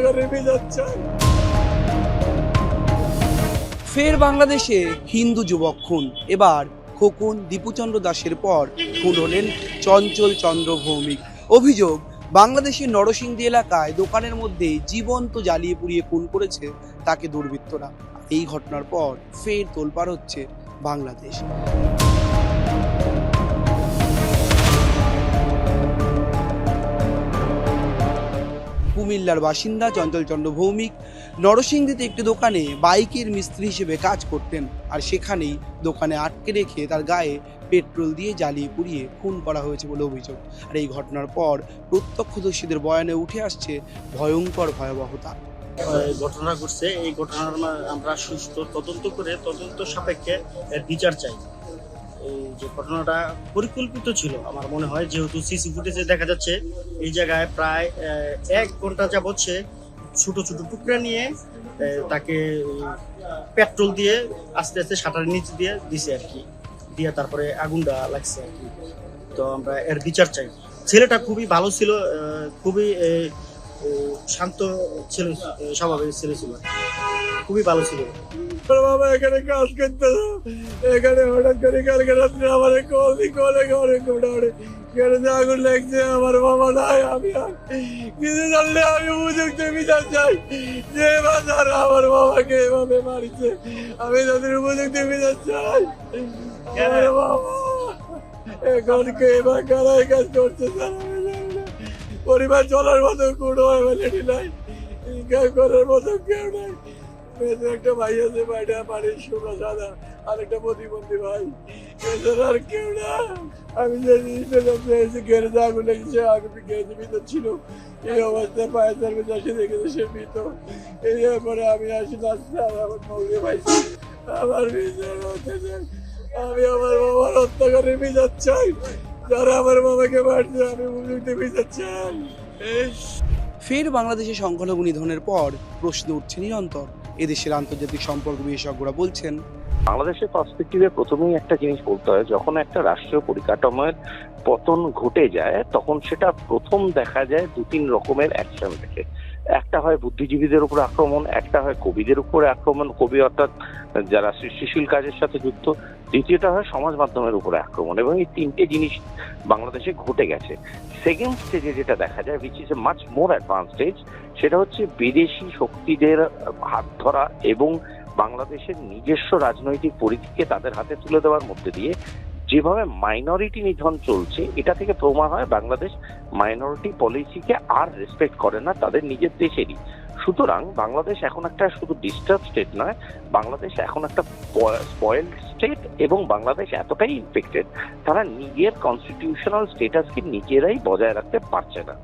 করে বিজাত চাই। ফের বাংলাদেশে হিন্দু যুবক খুন। এবার খোকন দীপুচন্দ্র দাসের পর খুন হলেন চঞ্চল চন্দ্র ভৌমিক। অভিযোগ, বাংলাদেশের নরসিংদী এলাকায় দোকানের মধ্যে জীবন্ত জ্বালিয়ে পুড়িয়ে খুন করেছে তাকে দুর্বৃত্তরা। এই ঘটনার পর ফের তোলপাড় হচ্ছে বাংলাদেশ। কুমিল্লার বাসিন্দা চঞ্চল চন্দ্র ভৌমিক নরসিংদীতে একটি দোকানে বাইকের মিস্ত্রি হিসেবে কাজ করতেন, আর সেখানেই দোকানে আটকে রেখে তার গায়ে পেট্রোল দিয়ে জ্বালিয়ে পুড়িয়ে খুন করা হয়েছে বলে অভিযোগ। আর এই ঘটনার পর প্রত্যক্ষদর্শীদের বয়ানে উঠে আসছে ভয়ঙ্কর ভয়াবহতা। ঘটনা ঘটছে, এই ঘটনার আমরা সুষ্ঠু তদন্ত করে তদন্ত সাপেক্ষে এর বিচার চাই। এই যে ঘটনাটা পরিকল্পিত ছিল আমার মনে হয়, যেহেতু সিসি ফুটেজে দেখা যাচ্ছে এই জায়গায় প্রায় 1 ঘন্টা যাবৎ সে ছোট ছোট টুকরা নিয়ে তাকে পেট্রোল দিয়ে আস্তে আস্তে শাটারের নিচে দিয়ে দিছে আর কি, দিয়ে তারপরে আগুনটা লাগছে আর কি। তো আমরা এর বিচার চাই। ছেলেটা খুবই ভালো ছিল, খুবই শান্ত ছিল, স্বভাবের ছেলে ছিল, খুবই ভালো ছিল। বাবা এখানে কাজ করতে, এখানে হঠাৎ করে কালকে রাত্রে আমার কলে ঘরে ঘরে আগুন লাগছে। আমার বাবা নাই, আমি কিছু জানলে আমি উপযুক্ত বিচার চাই। যে বাজার আমার বাবাকে এভাবে মারিছে, আমি তাদের উপযুক্ত বিচার চাই। আমার বাবা এখন কে বা কারাই কাজ করছে পরিবার চলার মতো কোনো ফ্যামিলি নাই, ইনকাম করার মতো কেউ নাই। একটা ভাই আছে, ভাইটা বাড়ির সোনা সাদা, আর একটা প্রতিবন্ধী ভাই, আর কেউ না। আমি যে জিনিসটা গ্যারেজে আগুন লেগেছে, আগুন গ্যারেজের ভিতর ছিল, এই অবস্থায় ফায়ার সার্ভিস আসে দেখেছে সে মৃত। এরপরে আমি আসি আসতে আমার মৌকে পাইছি, আমার বিচার হচ্ছে। আমি আমার বাবার হত্যা করে বিচার চাই, যারা আমার বাবাকে মারছে আমি উপযুক্ত বিচার চাই। ফের বাংলাদেশে সংখ্যালঘু নিধনের পর প্রশ্ন উঠছে নিরন্তর। এদেশের আন্তর্জাতিক সম্পর্ক বিশেষজ্ঞরা বলছেন, বাংলাদেশের পার্সপেক্টিভে প্রথমেই একটা জিনিস বলতে হয়, যখন একটা রাষ্ট্রীয় পরিকাঠামোর পতন ঘটে যায় তখন সেটা প্রথম দেখা যায় 2-3 রকমের অ্যাকশন থেকে। একটা হয় বুদ্ধিজীবীদের উপর আক্রমণ, একটা হয় কবিদের উপরে আক্রমণ, কবি অর্থাৎ যারা সৃষ্টিশীল কাজের সাথে যুক্ত, দ্বিতীয়টা হয় সমাজ মাধ্যমের উপরে আক্রমণ। এবং এই 3টে জিনিস বাংলাদেশে ঘটে গেছে। সেকেন্ড স্টেজে যেটা দেখা যায়, which is a much more advance stage, সেটা হচ্ছে বিদেশি শক্তিদের হাত ধরা এবং বাংলাদেশের নিজস্ব রাজনৈতিক পরিধিকে তাদের হাতে তুলে দেওয়ার মধ্যে দিয়ে যেভাবে মাইনরিটি নিধন চলছে, এটা থেকে প্রমাণ হয় বাংলাদেশ মাইনরিটি পলিসিকে আর রেসপেক্ট করে না তাদের নিজের দেশেরই। সুতরাং বাংলাদেশ এখন একটা শুধু ডিস্টার্ব স্টেট নয়, বাংলাদেশ এখন একটা স্পয়েলড স্টেট, এবং বাংলাদেশ এতটাই ইনফেক্টেড তারা নিজের কনস্টিটিউশনাল স্টেটাসকে নিজেরাই বজায় রাখতে পারছে না।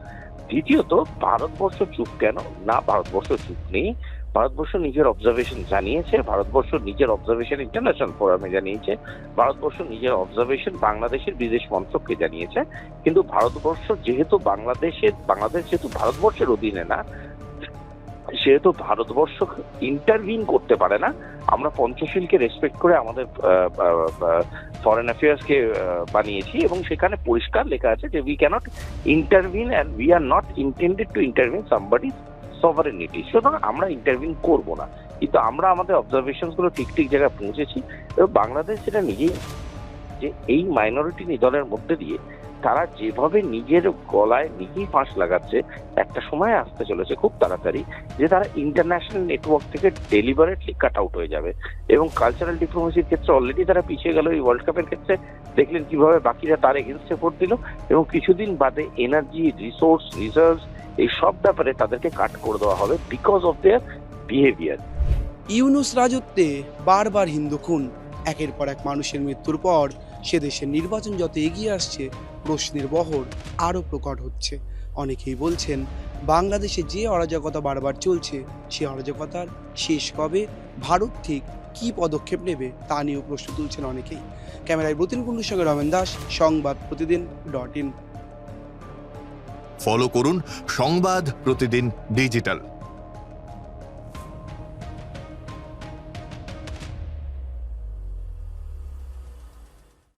দ্বিতীয়ত, ভারতবর্ষ চুপ কেন? না, ভারতবর্ষ চুপ নেই। ভারতবর্ষ নিজের অবজারভেশন জানিয়েছে, ভারতবর্ষ নিজের অবজারভেশন ইন্টারন্যাশনাল ফোরামে জানিয়েছে, ভারতবর্ষ নিজের অবজারভেশন বাংলাদেশের বিদেশ মন্ত্রককে জানিয়েছে। কিন্তু ভারতবর্ষ যেহেতু বাংলাদেশ যেহেতু ভারতবর্ষের অধীনে না, সেহেতু ভারতবর্ষ ইন্টারভিন করতে পারে না। আমরা পঞ্চশীলকে রেসপেক্ট করে আমাদের ফরেন অ্যাফেয়ার্সকে বানিয়েছি, এবং সেখানে পরিষ্কার লেখা আছে যে we can't intervene and we are not intended to intervene somebody sovereignty. সুতরাং আমরা ইন্টারভিন করব না, কিন্তু আমরা আমাদের অবজারভেশন গুলো ঠিক ঠিক জায়গায় পৌঁছেছি। এবং বাংলাদেশ সেটা নিজেই যে এই মাইনরিটি নিধনের মধ্যে দিয়ে তারা যেভাবে নিজের গলায় নিজেই ফাঁস লাগাচ্ছে, একটা সময় আসতে চলেছে খুব তাড়াতাড়ি যে তারা ইন্টারন্যাশনাল নেটওয়ার্ক থেকে ডেলিবারেটলি কাট আউট হয়ে যাবে। এবং কালচারাল ডিপ্লোমেসির ক্ষেত্রে অলরেডি তারা পিছিয়ে গেল। এই ওয়ার্ল্ড কাপের ক্ষেত্রে দেখলেন কিভাবে বাকিরা তার এগেনস্টে ভোট দিল, এবং কিছুদিন বাদে এনার্জি, রিসোর্স, রিজার্ভ এই সব ব্যাপারে তাদেরকে কাট করে দেওয়া হবে because of their behaviour. Yunus রাজত্বে বারবার হিন্দু খুন, একের পর এক মানুষের মৃত্যুর পর সে দেশের নির্বাচন যত এগিয়ে আসছে প্রশ্নের বহর আরও প্রকট হচ্ছে। অনেকেই বলছেন, বাংলাদেশে যে অরাজকতা বারবার চলছে সে অরাজকতার শেষ কবে, ভারত ঠিক কী পদক্ষেপ নেবে তা নিয়েও প্রশ্ন তুলছেন অনেকেই। ক্যামেরায় ব্রতিন কুণ্ডুর সঙ্গে রমেন দাস, সংবাদ প্রতিদিন.in। ফলো করুন সংবাদ প্রতিদিন ডিজিটাল।